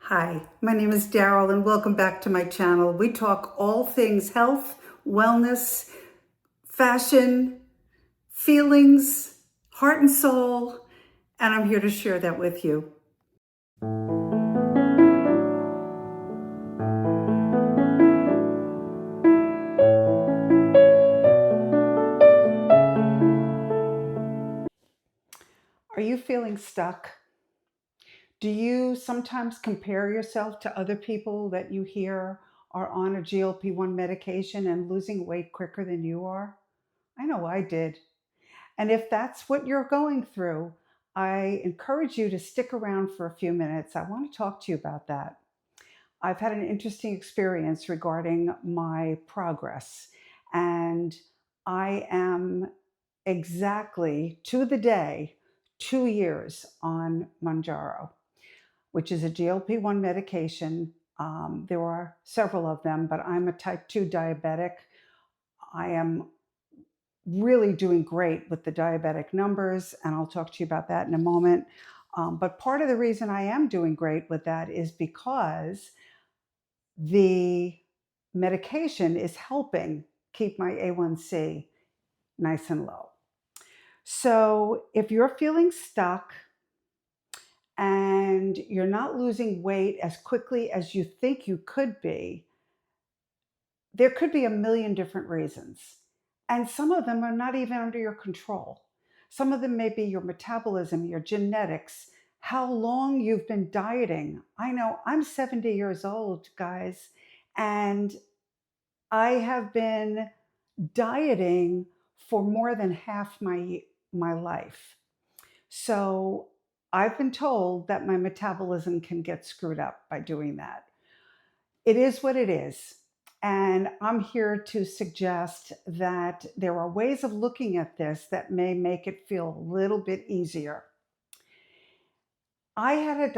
Hi, my name is Daryl and welcome back to my channel. We talk all things health, wellness, fashion, feelings, heart and soul, and I'm here to share that with you. Are you feeling stuck? Do you sometimes compare yourself to other people that you hear are on a GLP-1 medication and losing weight quicker than you are? I know I did. And if that's what you're going through, I encourage you to stick around for a few minutes. I want to talk to you about that. I've had an interesting experience regarding my progress, and I am exactly to the day 2 years on mounjaro, which is a GLP-1 medication. There are several of them, but I'm a type 2 diabetic. I am really doing great with the diabetic numbers, and I'll talk to you about that in a moment. But part of the reason I am doing great with that is because the medication is helping keep my A1C nice and low. So if you're feeling stuck and you're not losing weight as quickly as you think you could be, there could be a million different reasons. And some of them are not even under your control. Some of them may be your metabolism, your genetics, how long you've been dieting. I know I'm 70 years old, guys, and I have been dieting for more than half my life. So I've been told that my metabolism can get screwed up by doing that. It is what it is. And I'm here to suggest that there are ways of looking at this that may make it feel a little bit easier. I have a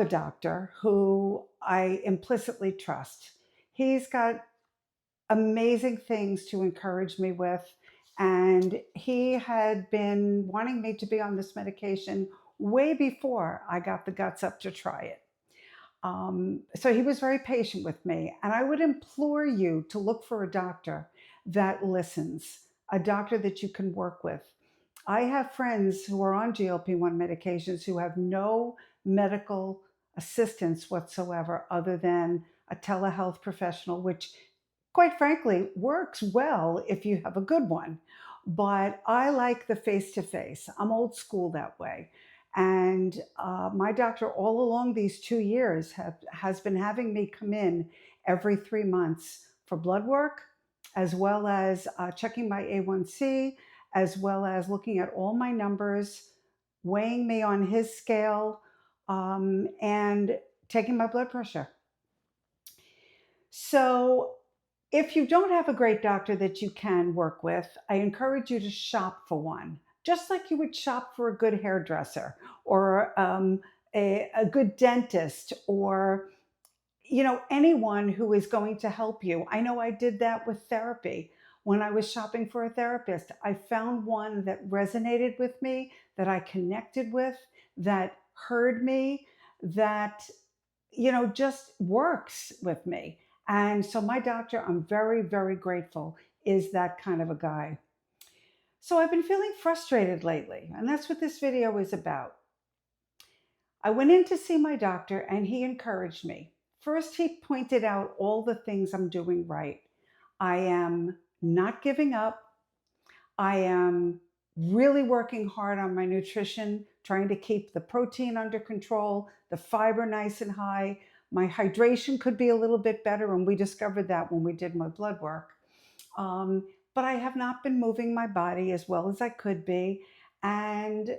doctor who I implicitly trust. He's got amazing things to encourage me with. And he had been wanting me to be on this medication way before I got the guts up to try it. So he was very patient with me. And I would implore you to look for a doctor that listens, a doctor that you can work with. I have friends who are on GLP-1 medications who have no medical assistance whatsoever other than a telehealth professional, which quite frankly works well if you have a good one. But I like the face to face. I'm old school that way. And my doctor, all along these 2 years, has been having me come in every 3 months for blood work, as well as checking my A1C, as well as looking at all my numbers, weighing me on his scale, and taking my blood pressure. So if you don't have a great doctor that you can work with, I encourage you to shop for one, just like you would shop for a good hairdresser or a good dentist or anyone who is going to help you. I know I did that with therapy. When I was shopping for a therapist, I found one that resonated with me, that I connected with, that heard me, that just works with me. And so my doctor, I'm very, very grateful, is that kind of a guy. So I've been feeling frustrated lately, and that's what this video is about. I went in to see my doctor and he encouraged me. First, he pointed out all the things I'm doing right. I am not giving up. I am really working hard on my nutrition, trying to keep the protein under control, the fiber nice and high. My hydration could be a little bit better, and we discovered that when we did my blood work. But I have not been moving my body as well as I could be. And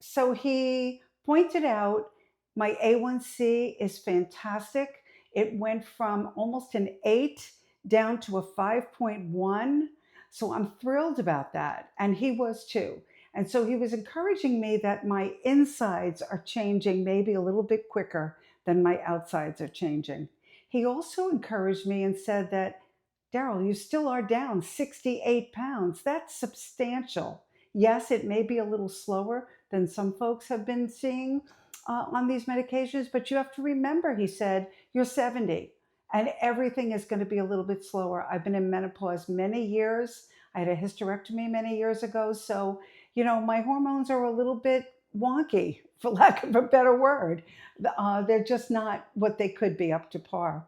so he pointed out my A1C is fantastic. It went from almost an 8 down to a 5.1. So I'm thrilled about that. And he was too. And so he was encouraging me that my insides are changing maybe a little bit quicker than my outsides are changing. He also encouraged me and said that, Daryl, you still are down 68 pounds. That's substantial. Yes, it may be a little slower than some folks have been seeing, on these medications, but you have to remember, he said, you're 70 and everything is going to be a little bit slower. I've been in menopause many years. I had a hysterectomy many years ago. So, my hormones are a little bit wonky, for lack of a better word. They're just not what they could be up to par.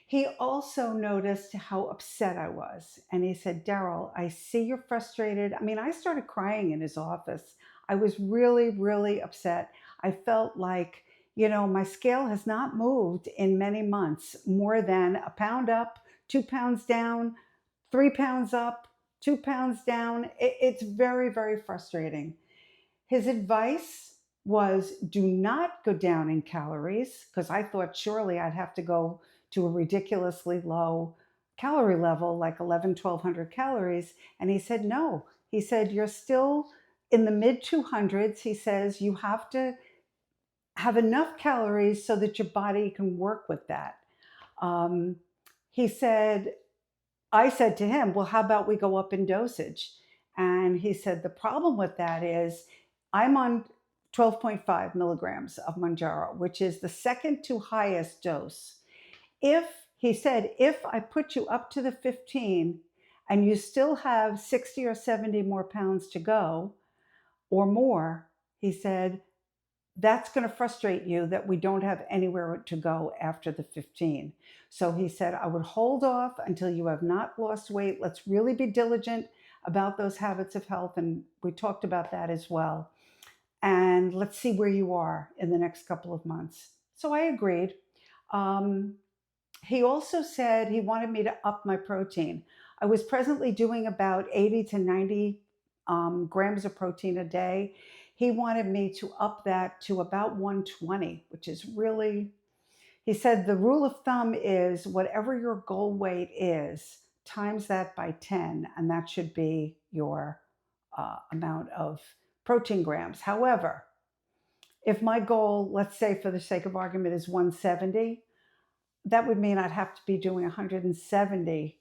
He also noticed how upset I was. And he said, Daryl, I see you're frustrated. I mean, I started crying in his office. I was really, really upset. I felt like, my scale has not moved in many months more than a pound up, 2 pounds down, 3 pounds up, 2 pounds down. It's very, very frustrating. His advice was do not go down in calories, because I thought surely I'd have to go to a ridiculously low calorie level, like 1,100 to 1,200 calories. And he said, no. He said, you're still in the mid 200s. He says, you have to have enough calories so that your body can work with that. Um, he said, I said to him, well, how about we go up in dosage? And he said, the problem with that is I'm on 12.5 milligrams of mounjaro, which is the second to highest dose. He said, if I put you up to the 15 and you still have 60 or 70 more pounds to go or more, he said, that's going to frustrate you that we don't have anywhere to go after the 15. So he said, I would hold off until you have not lost weight. Let's really be diligent about those habits of health. And we talked about that as well. And let's see where you are in the next couple of months. So I agreed. He also said he wanted me to up my protein. I was presently doing about 80 to 90 grams of protein a day. He wanted me to up that to about 120, which is really, he said the rule of thumb is whatever your goal weight is, times that by 10, and that should be your amount of protein grams. However, if my goal, let's say for the sake of argument, is 170, that would mean I'd have to be doing 170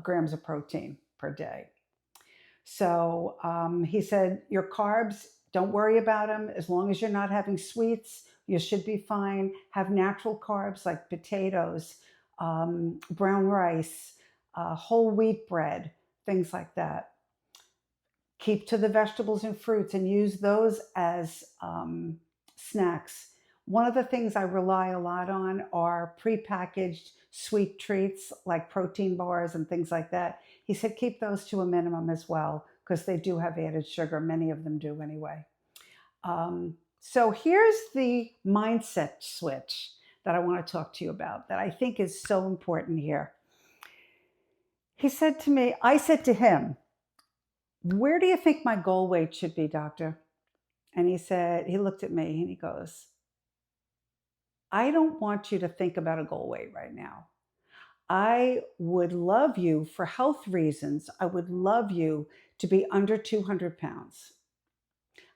grams of protein per day. So he said, your carbs, don't worry about them. As long as you're not having sweets, you should be fine. Have natural carbs like potatoes, brown rice, whole wheat bread, things like that. Keep to the vegetables and fruits and use those as snacks. One of the things I rely a lot on are prepackaged sweet treats like protein bars and things like that. He said keep those to a minimum as well because they do have added sugar. Many of them do anyway. So here's the mindset switch that I want to talk to you about that I think is so important here. He said to me, I said to him, where do you think my goal weight should be, doctor? And he said, he looked at me and he goes, I don't want you to think about a goal weight right now. I would love you for health reasons. I would love you to be under 200 pounds.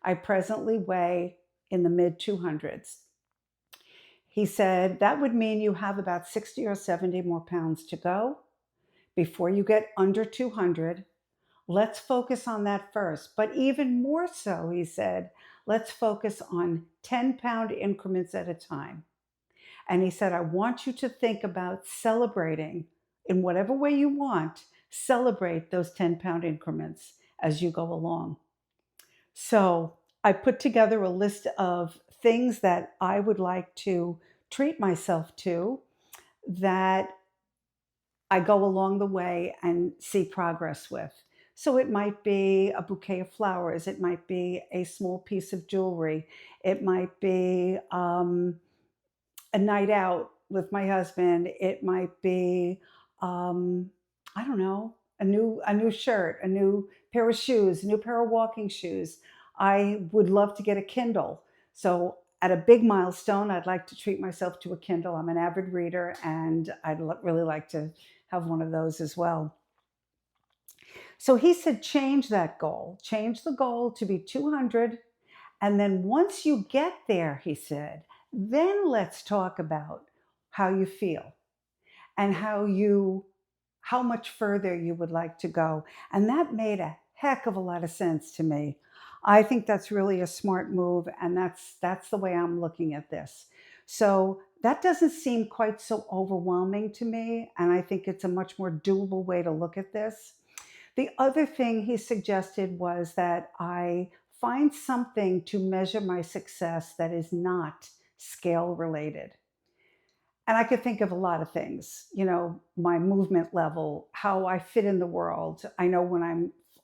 I presently weigh in the mid 200s. He said, that would mean you have about 60 or 70 more pounds to go before you get under 200. Let's focus on that first. But even more so, he said, let's focus on 10-pound increments at a time. And he said, I want you to think about celebrating in whatever way you want, celebrate those 10-pound increments as you go along. So I put together a list of things that I would like to treat myself to that I go along the way and see progress with. So it might be a bouquet of flowers. It might be a small piece of jewelry. It might be a night out with my husband. It might be, I don't know, a new shirt, a new pair of shoes, a new pair of walking shoes. I would love to get a Kindle. So at a big milestone, I'd like to treat myself to a Kindle. I'm an avid reader, and I'd really like to have one of those as well. So he said, change that goal. Change the goal to be 200. And then once you get there, he said, then let's talk about how you feel and how much further you would like to go. And that made a heck of a lot of sense to me. I think that's really a smart move, and that's the way I'm looking at this. So that doesn't seem quite so overwhelming to me, and I think it's a much more doable way to look at this. The other thing he suggested was that I find something to measure my success that is not scale related. And I could think of a lot of things, my movement level, how I fit in the world. I know when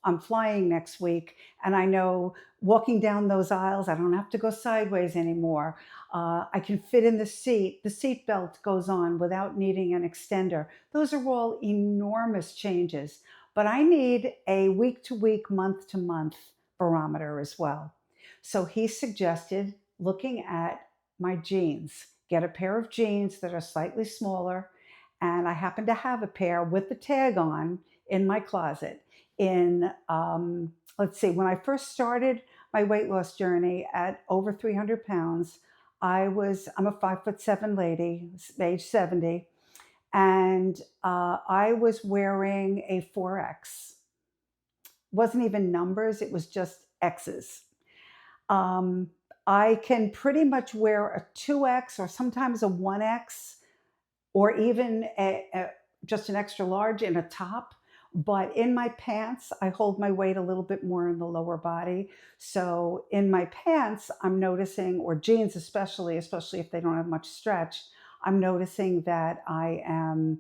I'm flying next week, and I know walking down those aisles, I don't have to go sideways anymore. I can fit in the seat. The seat belt goes on without needing an extender. Those are all enormous changes. But I need a week to week, month to month barometer as well. So he suggested looking at my jeans, get a pair of jeans that are slightly smaller. And I happen to have a pair with the tag on in my closet. Let's see, when I first started my weight loss journey at over 300 pounds, I'm a 5'7" lady, age 70, and I was wearing a 4X. Wasn't even numbers, it was just X's. Um, I can pretty much wear a 2X or sometimes a 1X or even just an extra large in a top. But in my pants, I hold my weight a little bit more in the lower body. So in my pants, I'm noticing, or jeans especially if they don't have much stretch, I'm noticing that I am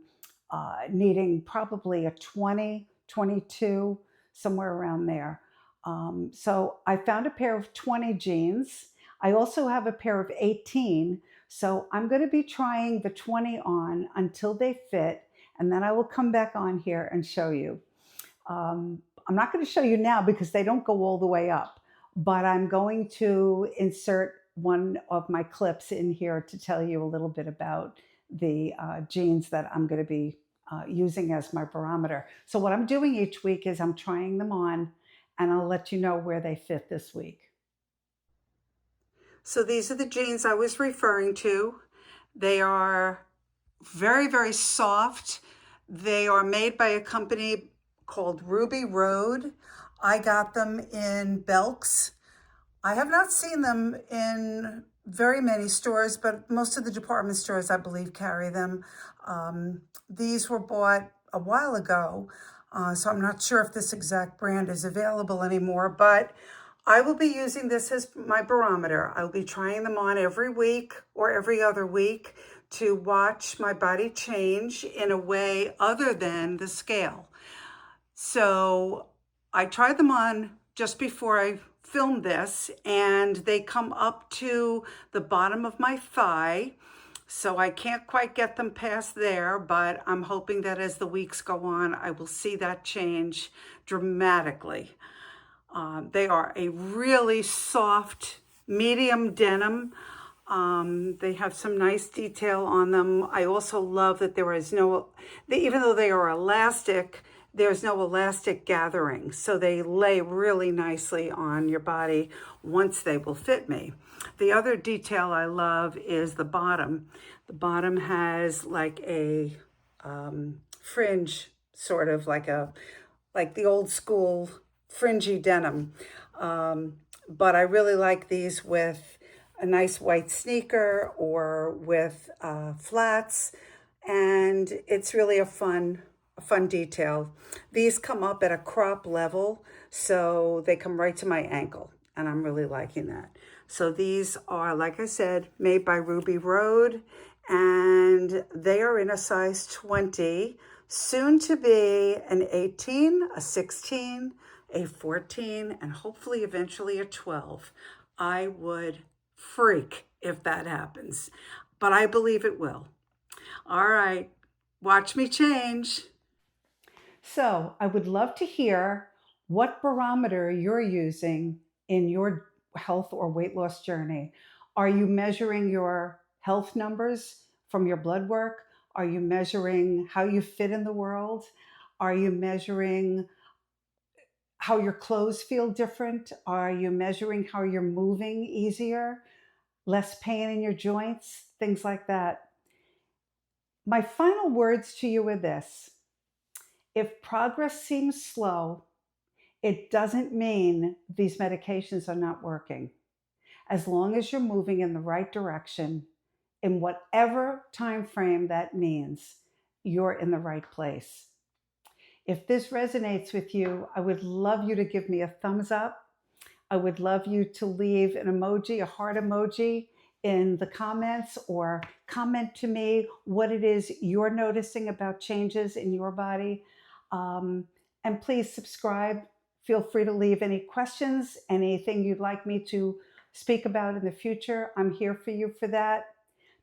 needing probably a 20, 22, somewhere around there. So I found a pair of 20 jeans. I also have a pair of 18. So I'm going to be trying the 20 on until they fit, and then I will come back on here and show you. I'm not going to show you now because they don't go all the way up, but I'm going to insert one of my clips in here to tell you a little bit about the jeans that I'm going to be using as my barometer. So what I'm doing each week is I'm trying them on, and I'll let you know where they fit this week. So these are the jeans I was referring to. They are very, very soft. They are made by a company called Ruby Road. I got them in Belk's. I have not seen them in very many stores, but most of the department stores, I believe, carry them. These were bought a while ago, so I'm not sure if this exact brand is available anymore, but I will be using this as my barometer. I'll be trying them on every week or every other week to watch my body change in a way other than the scale. So I tried them on just before I filmed this, and they come up to the bottom of my thigh. So I can't quite get them past there, but I'm hoping that as the weeks go on, I will see that change dramatically. They are a really soft, medium denim. They have some nice detail on them. I also love that there is even though they are elastic, there's no elastic gathering. So they lay really nicely on your body once they will fit me. The other detail I love is the bottom. The bottom has like a fringe, sort of like the old school fringy denim. But I really like these with a nice white sneaker or with flats, and it's really a fun detail. These come up at a crop level, so they come right to my ankle, and I'm really liking that. So these are, like I said, made by Ruby Road, and they are in a size 20, soon to be an 18, a 16, a 14, and hopefully eventually a 12. I would freak if that happens, but I believe it will. All right, watch me change. So I would love to hear what barometer you're using in your health or weight loss journey. Are you measuring your health numbers from your blood work? Are you measuring how you fit in the world? Are you measuring how your clothes feel different? Are you measuring how you're moving easier? Less pain in your joints? Things like that. My final words to you are this: if progress seems slow, It doesn't mean these medications are not working. As long as you're moving in the right direction, in whatever time frame that means, you're in the right place. If this resonates with you, I would love you to give me a thumbs up. I would love you to leave an emoji, a heart emoji in the comments, or comment to me what it is you're noticing about changes in your body. And please subscribe. Feel free to leave any questions, anything you'd like me to speak about in the future. I'm here for you for that.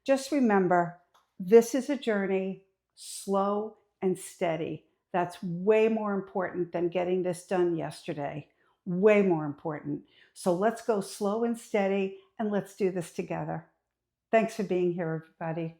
Just remember, this is a journey, slow and steady. That's way more important than getting this done yesterday. Way more important. So let's go slow and steady, and let's do this together. Thanks for being here, everybody.